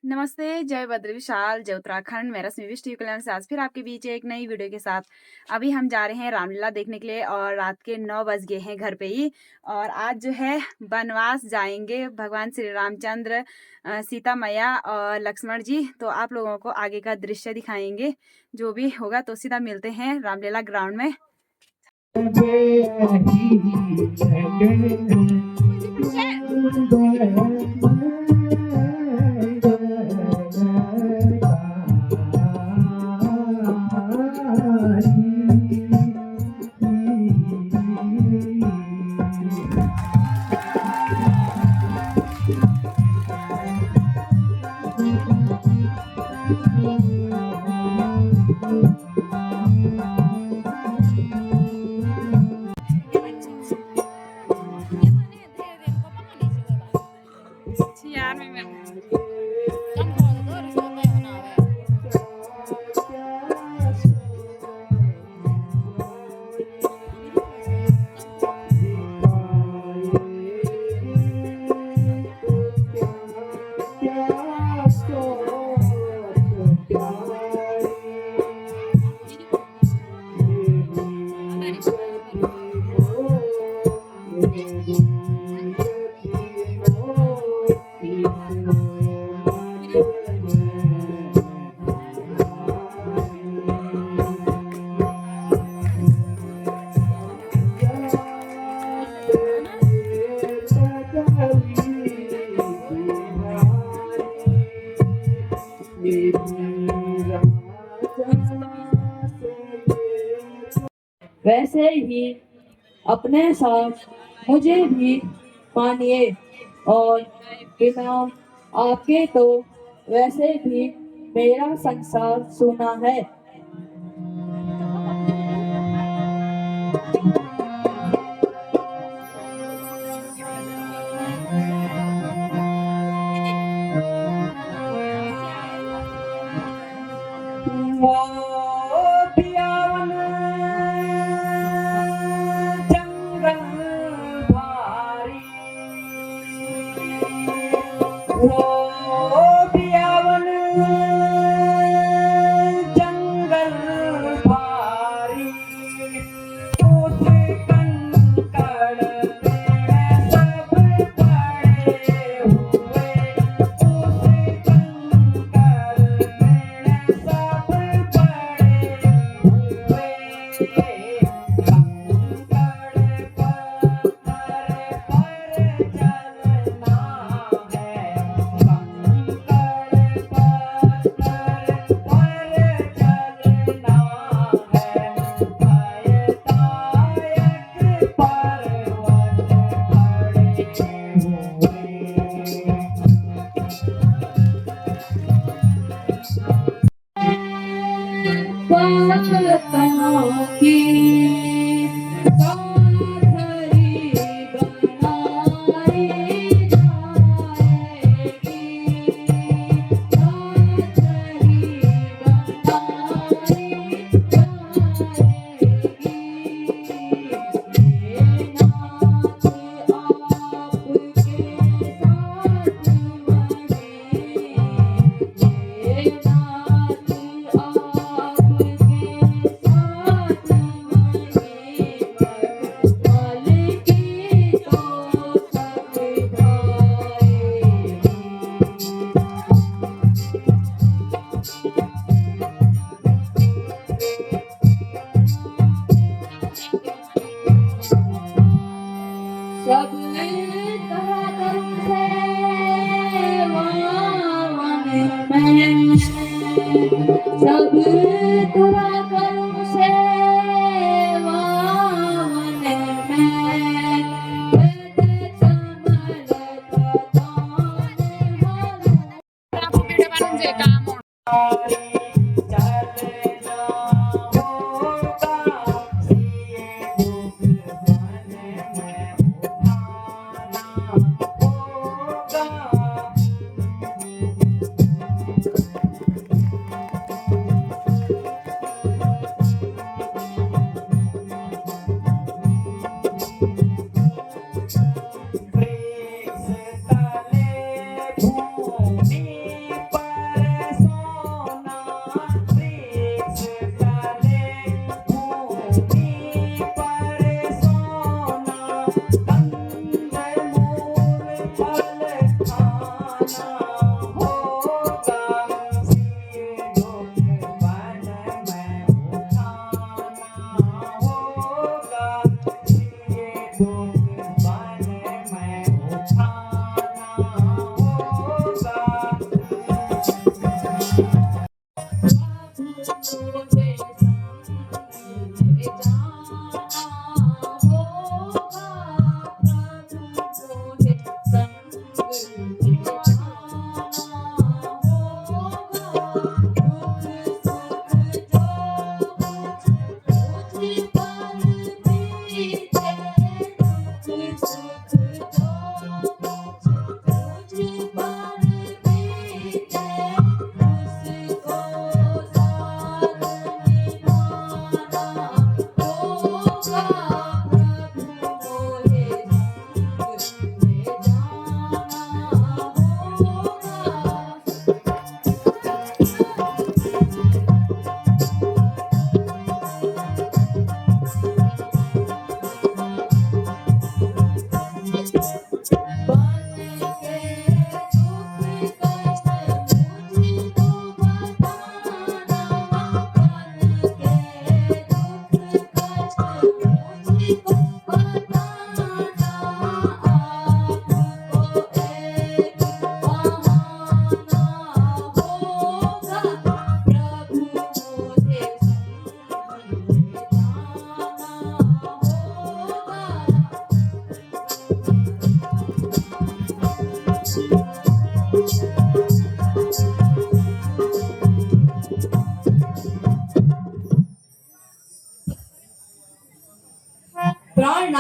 नमस्ते, जय बद्र विशाल, जय उत्तराखंड, मैं रश्मि विष्ट कल्याण से आज फिर आपके बीच एक नई वीडियो के साथ। अभी हम जा रहे हैं रामलीला देखने के लिए और रात के 9 बज गए हैं घर पे ही। और आज जो है वनवास जाएंगे भगवान श्री रामचंद्र, सीता मैया और लक्ष्मण जी। तो आप लोगों को आगे का दृश्य दिखाएंगे, जो भी होगा। तो सीधा मिलते हैं रामलीला ग्राउंड में। वैसे ही अपने साथ मुझे भी मानिए, और बिना आपके तो वैसे भी मेरा संसार सुना है।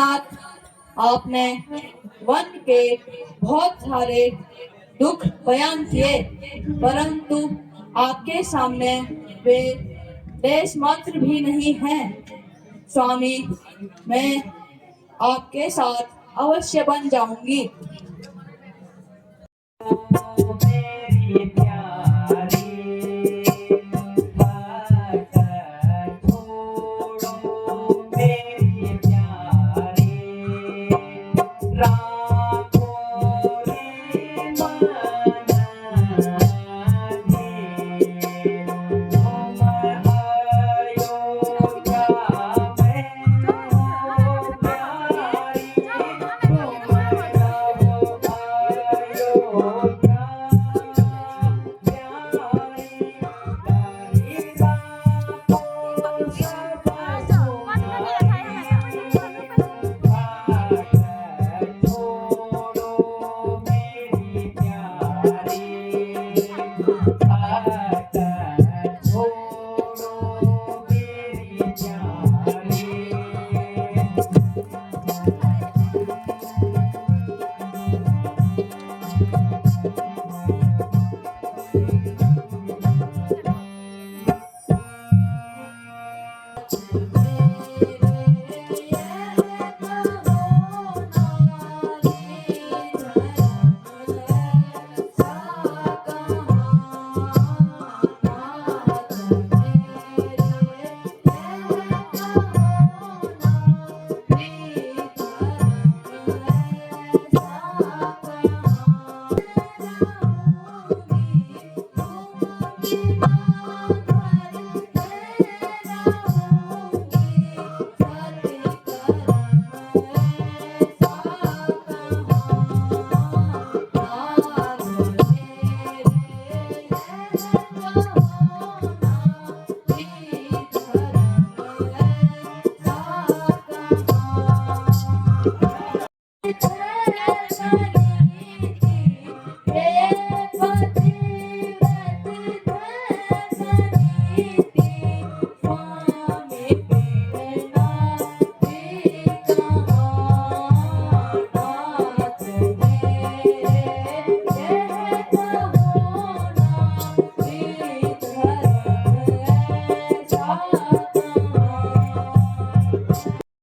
नाथ, आपने वन के बहुत सारे दुख बयान किए, परंतु आपके सामने वे लेश मात्र भी नहीं हैं। स्वामी, मैं आपके साथ अवश्य बन जाऊंगी। मेरी प्यारी बात छोड़ो, मेरी प्यारी राखो रे मन धीर, तुम अयोध्या में हो प्यारी, तुम अयोध्या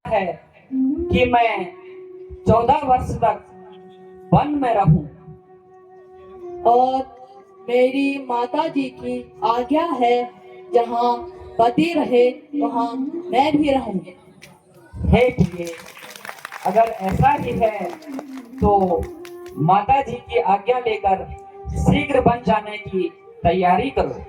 है कि मैं 14 वर्ष तक वन में रहूं, और मेरी माता जी की आज्ञा है, जहाँ पति रहे वहाँ मैं भी रहूंगी। हे प्रिय, अगर ऐसा ही है तो माता जी की आज्ञा लेकर शीघ्र बन जाने की तैयारी करो।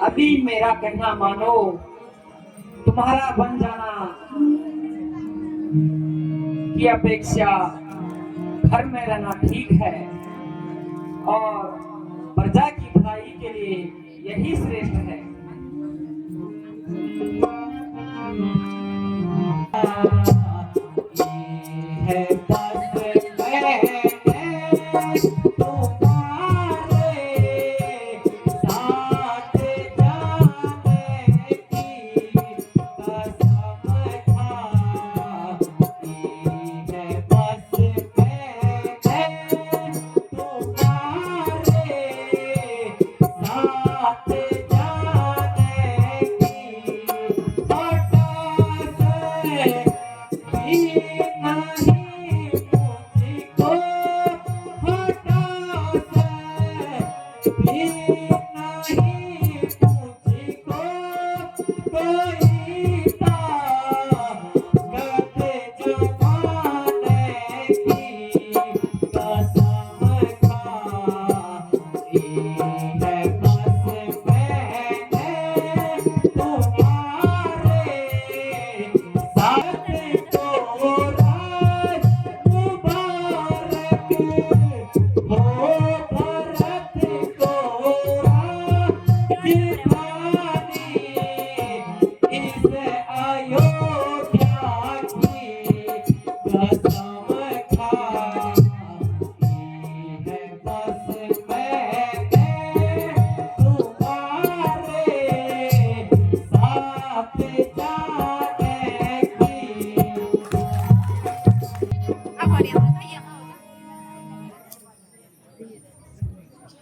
अभी मेरा कहना मानो, तुम्हारा बन जाना की अपेक्षा घर में रहना ठीक है, और प्रजा की भलाई के लिए यही श्रेष्ठ है।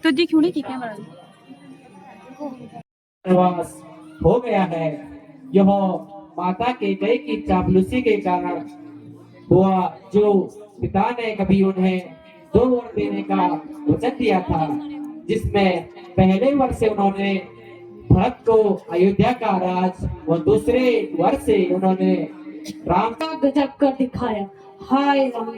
तो जी क्यों नहीं ठीक है प्रवास हो गया है। यह माता के गए की चापलूसी के कारण हुआ, जो पिता ने कभी उन्हें 2 वर देने का वचन दिया था, जिसमें पहले वर्ष से उन्होंने भरत को अयोध्या का राज और दूसरे वर्ष से उन्होंने राम का गजब कर दिखाया। हाय राम।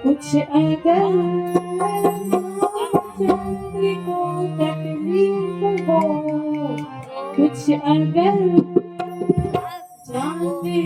कुछ अगर को तकलीफ हो, कुछ अगर जाने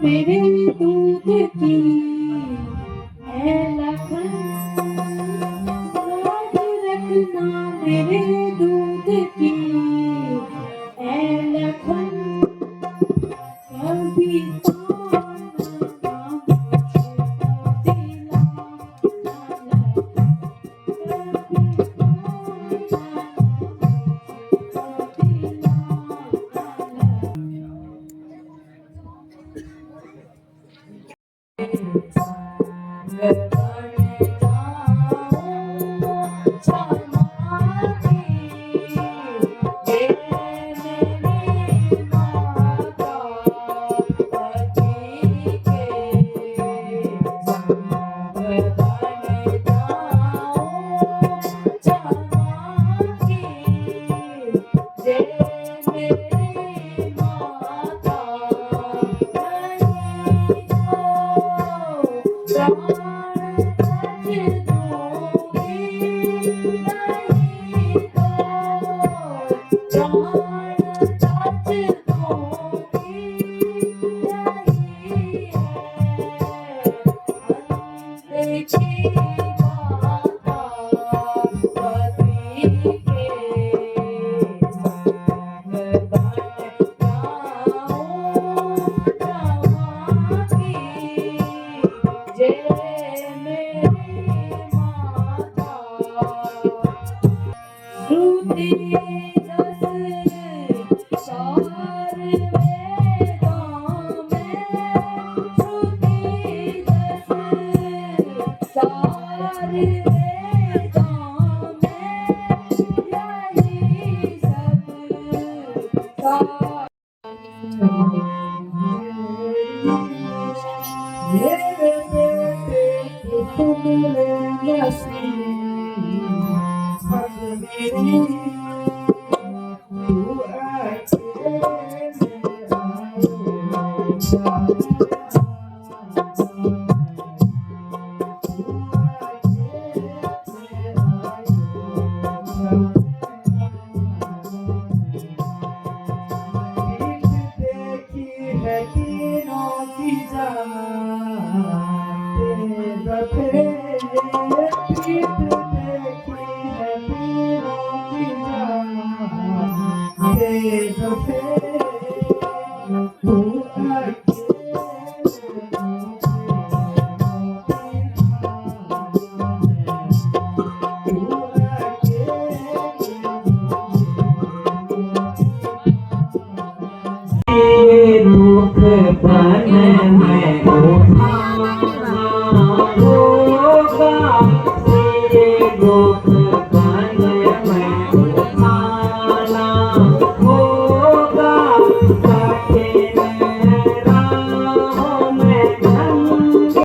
मेरे दूध की है लखन, लाज रखना मेरे दूध की है लखन, कभी पाना दिला रूप बन में उठाना होगा, तेरे रूप बन में उठाना होगा, कठिन राहों में ढंग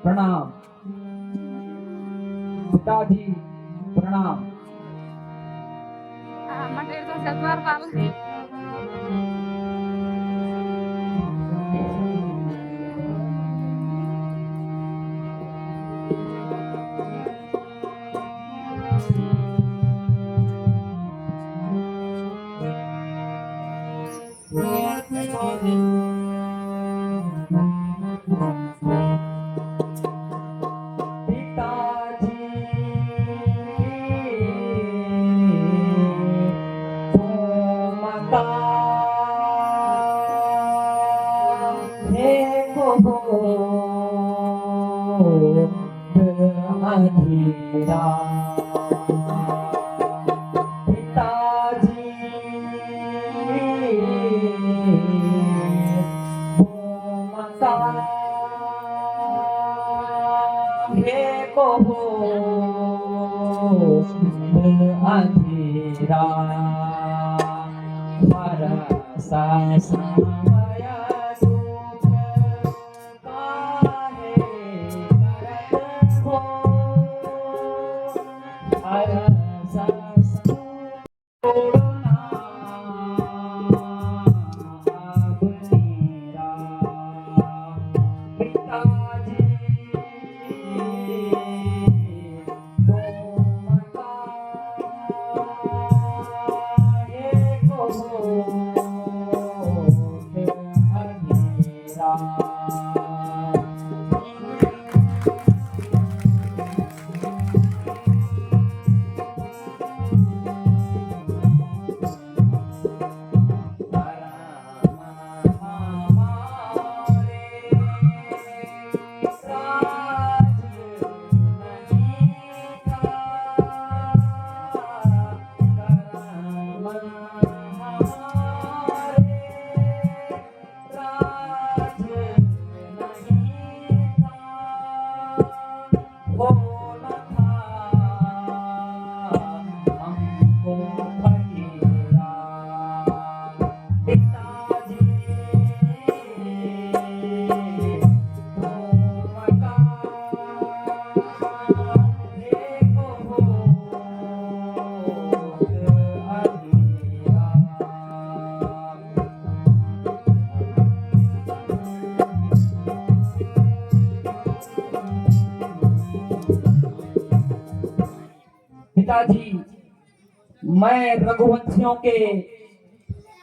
प्रणाम। पिताजी प्रणाम। मटेर तो सतवार पाल पिताजी माता हे अंधेरा पिताजी माता हे अंधेरा भरोसा समय दुख काहे करत हो भरोसा छोड़ना अब तेरा पिताजी पिताजी मैं रघुवंशियों के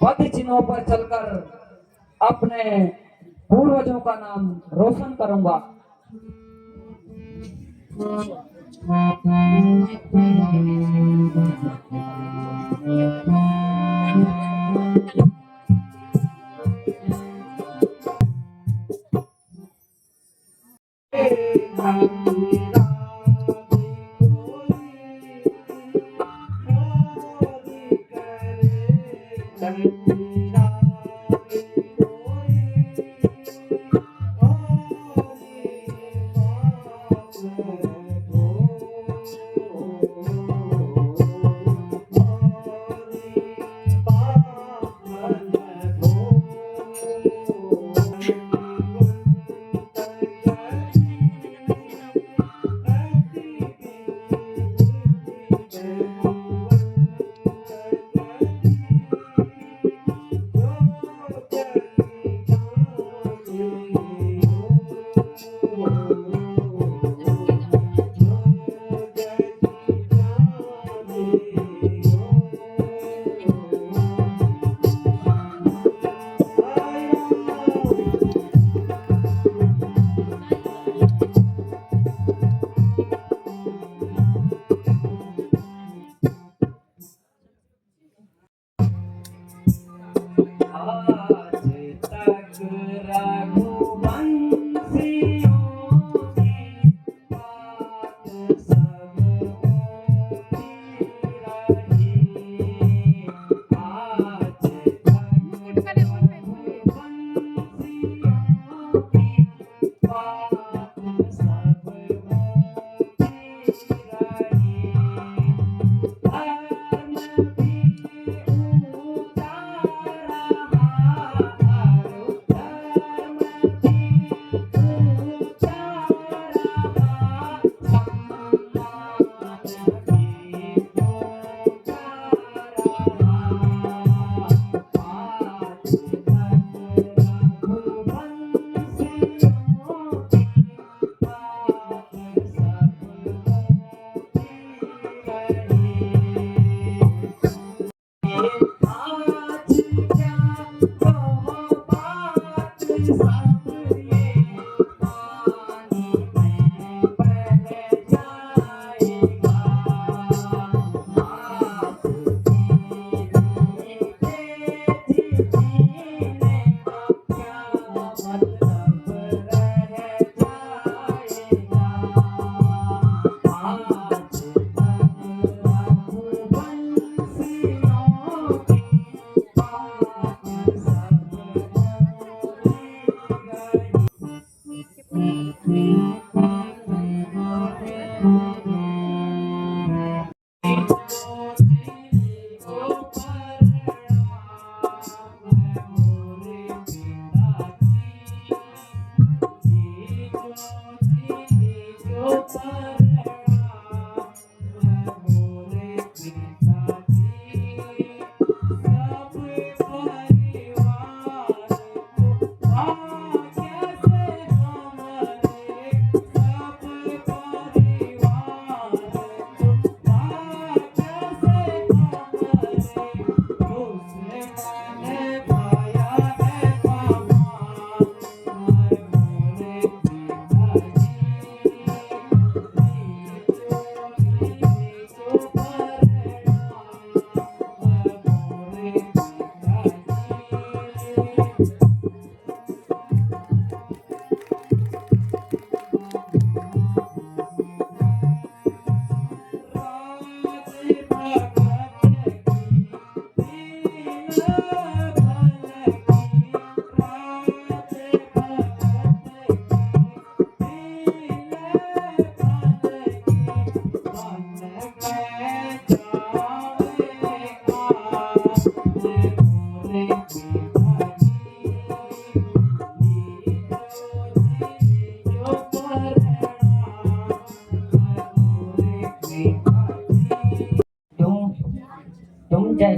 पद चिन्हों पर चलकर अपने पूर्वजों का नाम रोशन करूंगा।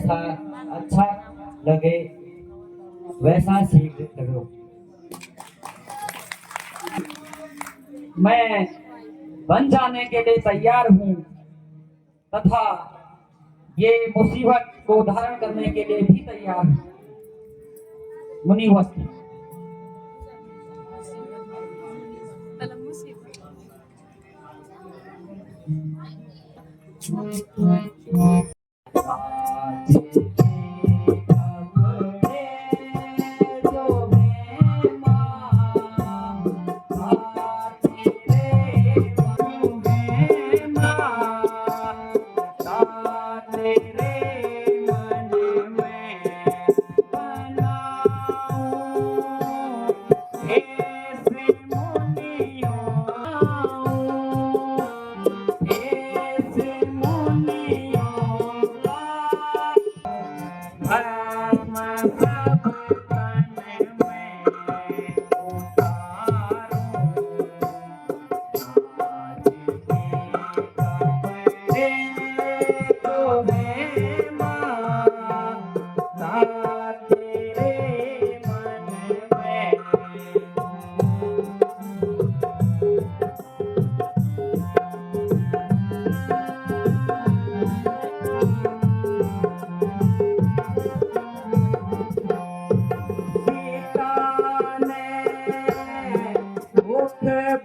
जैसा अच्छा लगे वैसा सीख करो। मैं बन जाने के लिए तैयार हूँ तथा ये मुसीबत को धारण करने के लिए भी तैयार हूँ। मुनिवस्ती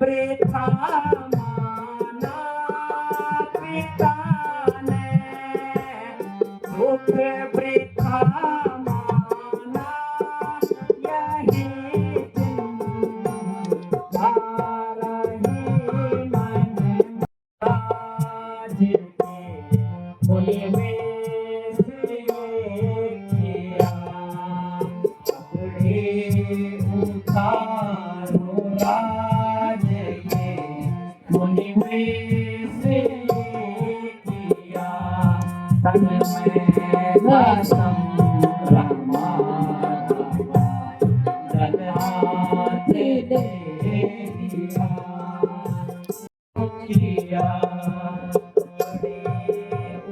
वृथा माना पिता ने दुख वृथा माना यही चिंता रही मन राज के बोले में से किया अपने उतारो राज के मुनि में से किया तन में रसम रमा जल हाथ दे दिया किया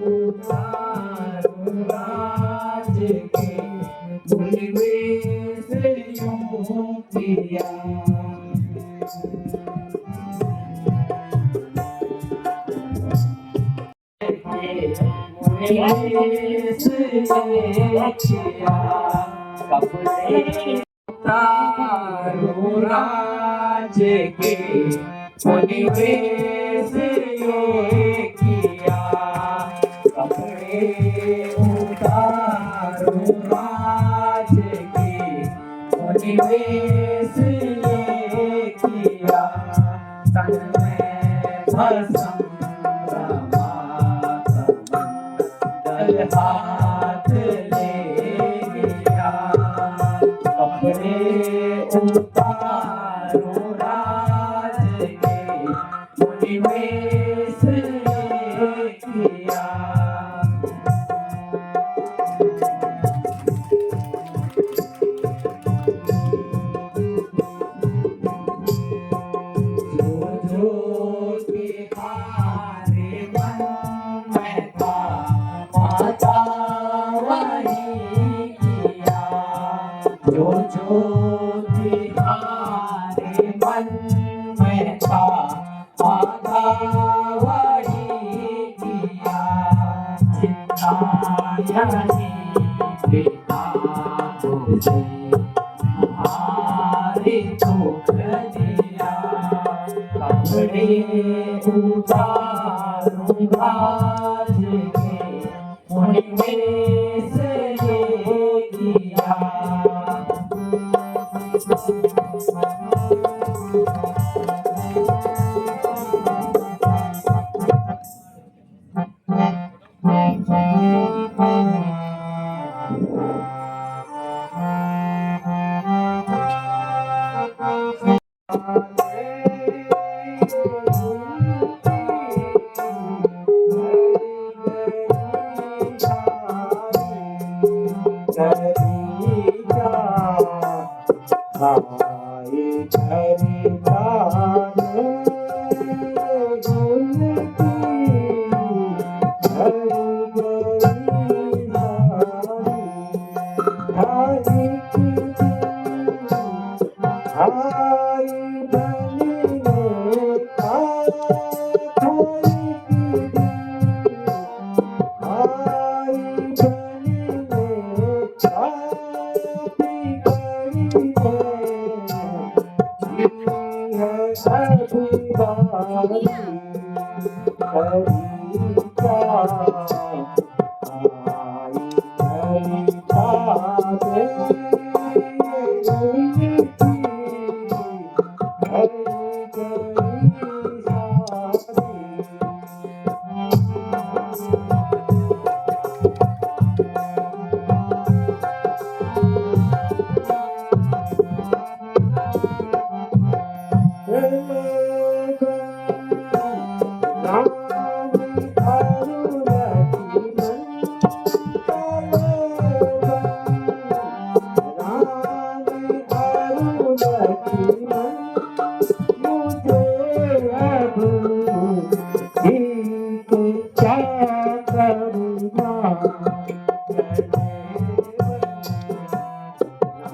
उतारो राज के मुनि में से यूं किया कपड़े उतारो राज के मुनिवेश ये किया कपड़े उतारो राज के मुनिवेश ये किया तन में भस्म हाथ ले गया कपड़े उतारो राज के मुनिवेश ये किया जो तिहारे मन में था माता वही किया जो तिहारे मन में था माता वही किया चिंता यही पिता तुझे हमारे दुख दिया कपड़े उतारो राज के मुनिवेश ये किया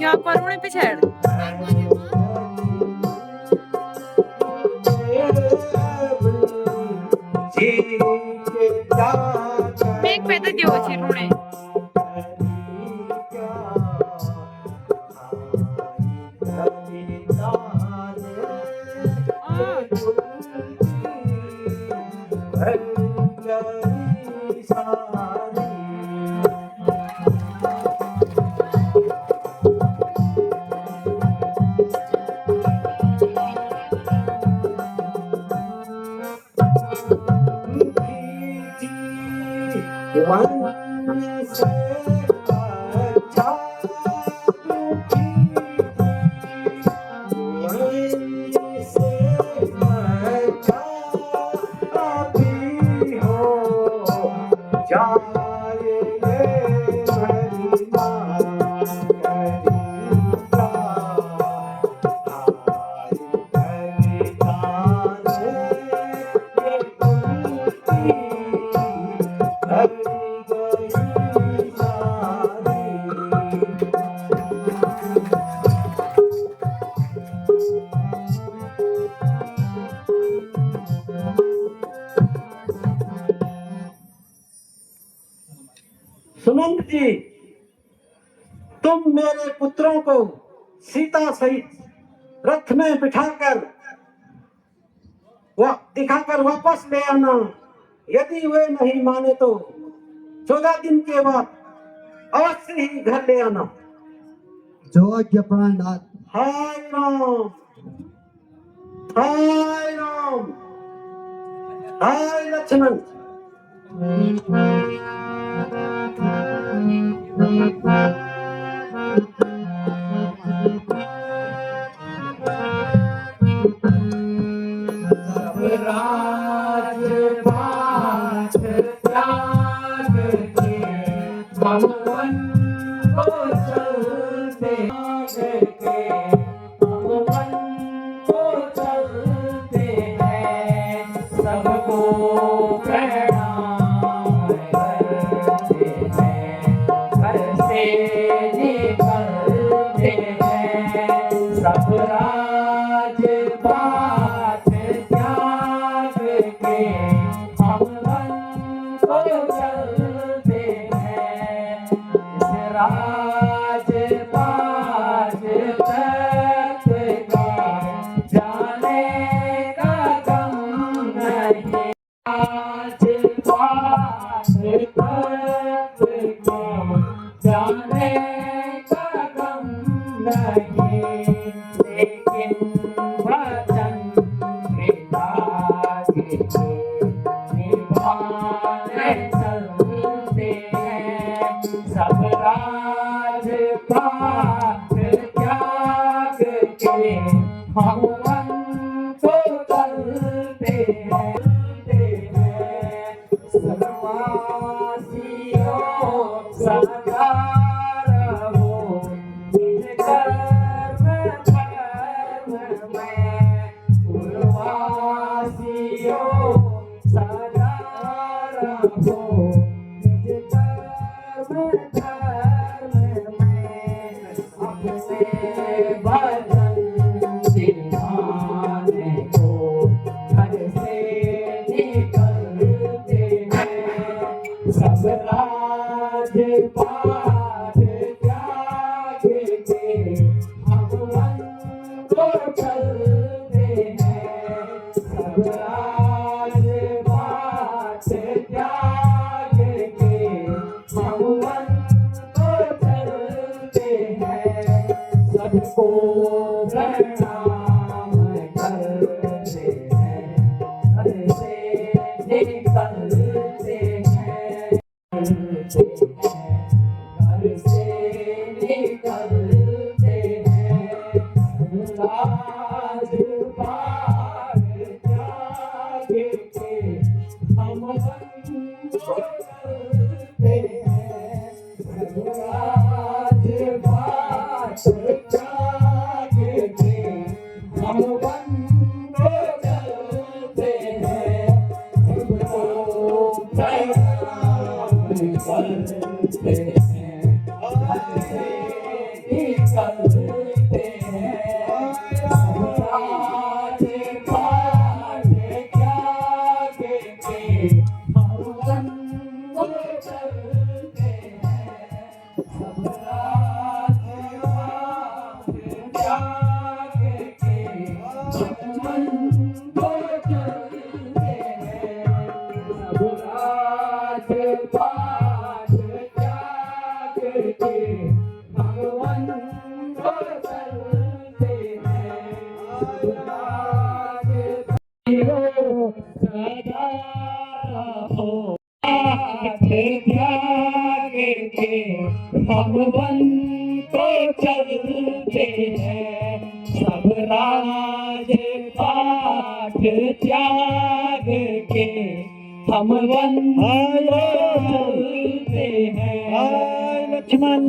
यहाँ पर उन्हें पिछड़ મેઘ પેદા જેવો છે રૂણે सुमंत जी, तुम मेरे पुत्रों को सीता सहित रथ में बिठाकर दिखाकर वापस ले आना। यदि वे नहीं माने तो 14 दिन के बाद अवश्य ही घर ले आना। जो आज्ञा प्राणनाथ। हाय राम, हाय राम, हाय लक्ष्मण। राज पाठ त्याग के हम वन को चलते हैं, सबको प्रणाम करते हैं, घर से निकलते हैं, घर से निकलते हैं, राज पाठ त्याग के हम वन को चलते हैं, राज पाठ त्याग के हम वन को चलते हैं, सबको प्रणाम करते हैं, घर से निकलते हैं, राज पाठ त्याग के हम वन को चलते हैं, सब राज पाठ त्याग के हम वन को चलते हैं, सब राज पाठ त्याग के हम वन को चलते हैं, सब राज सदा रहो पाठ त्याग के हम वन को चलते हैं, सब राज पाठ त्याग के हम वन को चलते हैं, लक्ष्मण